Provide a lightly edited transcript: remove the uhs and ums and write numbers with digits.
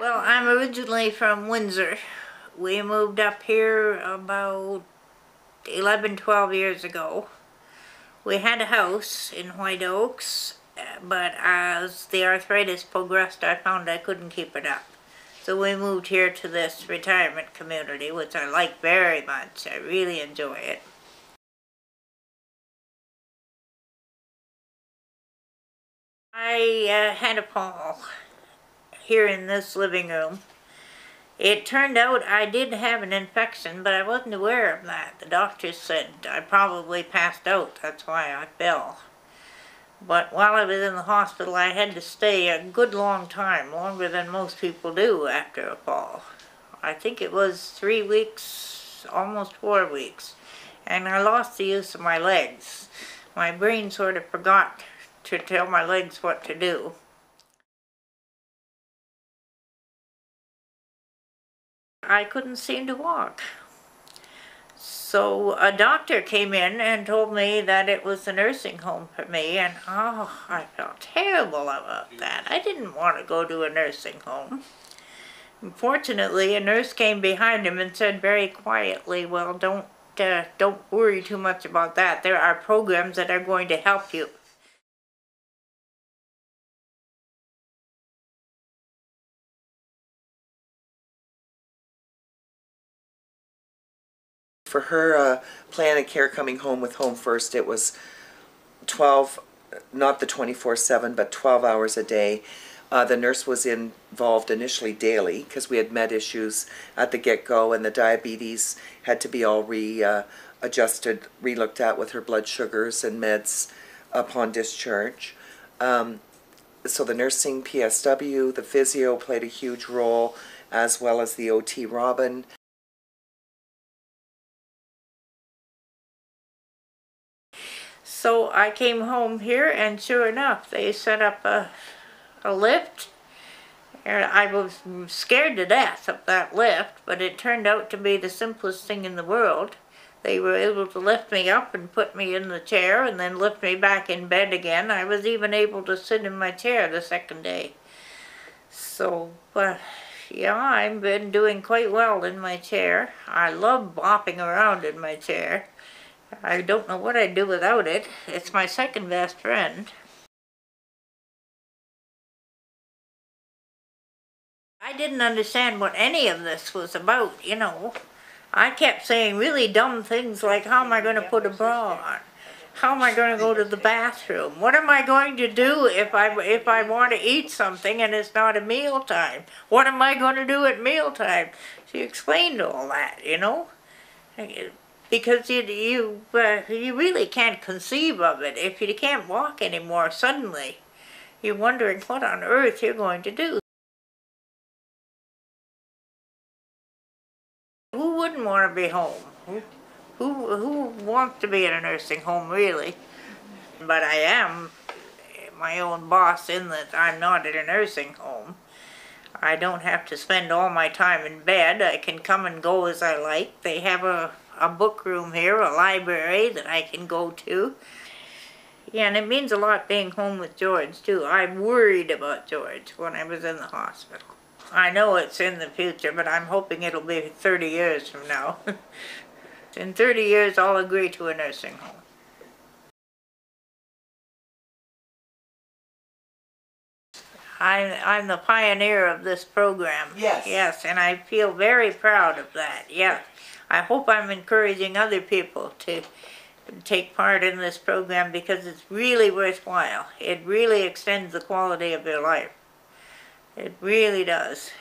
Well, I'm originally from Windsor. We moved up here about 11, 12 years ago. We had a house in White Oaks, but as the arthritis progressed, I found I couldn't keep it up. So we moved here to this retirement community, which I like very much. I really enjoy it. I had a fall here in this living room. It turned out I did have an infection, but I wasn't aware of that. The doctor said I probably passed out, that's why I fell. But while I was in the hospital, I had to stay a good long time, longer than most people do after a fall. I think it was 3 weeks, almost 4 weeks, and I lost the use of my legs. My brain sort of forgot to tell my legs what to do. I couldn't seem to walk. So a doctor came in and told me that it was a nursing home for me, and I felt terrible about that. I didn't want to go to a nursing home. Fortunately, a nurse came behind him and said very quietly, well, don't worry too much about that. There are programs that are going to help you. For her plan of care coming home with Home First, it was 12, not the 24/7, but 12 hours a day. The nurse was involved initially daily because we had med issues at the get-go, and the diabetes had to be all readjusted, re-looked at with her blood sugars and meds upon discharge. So the nursing PSW, the physio played a huge role, as well as the OT Robin. So I came home here, and sure enough, they set up a lift. And I was scared to death of that lift, but it turned out to be the simplest thing in the world. They were able to lift me up and put me in the chair and then lift me back in bed again. I was even able to sit in my chair the second day. So, yeah, I've been doing quite well in my chair. I love bopping around in my chair. I don't know what I'd do without it. It's my second best friend. I didn't understand what any of this was about, you know. I kept saying really dumb things like, how am I going to put a bra on? How am I going to go to the bathroom? What am I going to do if I want to eat something and it's not a meal time? What am I going to do at mealtime? She explained all that, you know. Because you really can't conceive of it. If you can't walk anymore suddenly, you're wondering what on earth you're going to do. Who wouldn't want to be home? Who wants to be in a nursing home, really? But I am my own boss in that I'm not in a nursing home. I don't have to spend all my time in bed. I can come and go as I like. They have a book room here, a library that I can go to. Yeah, and it means a lot being home with George, too. I worried about George when I was in the hospital. I know it's in the future, but I'm hoping it'll be 30 years from now. In 30 years, I'll agree to a nursing home. I'm the pioneer of this program. Yes. Yes, and I feel very proud of that. Yeah. I hope I'm encouraging other people to take part in this program because it's really worthwhile. It really extends the quality of their life. It really does.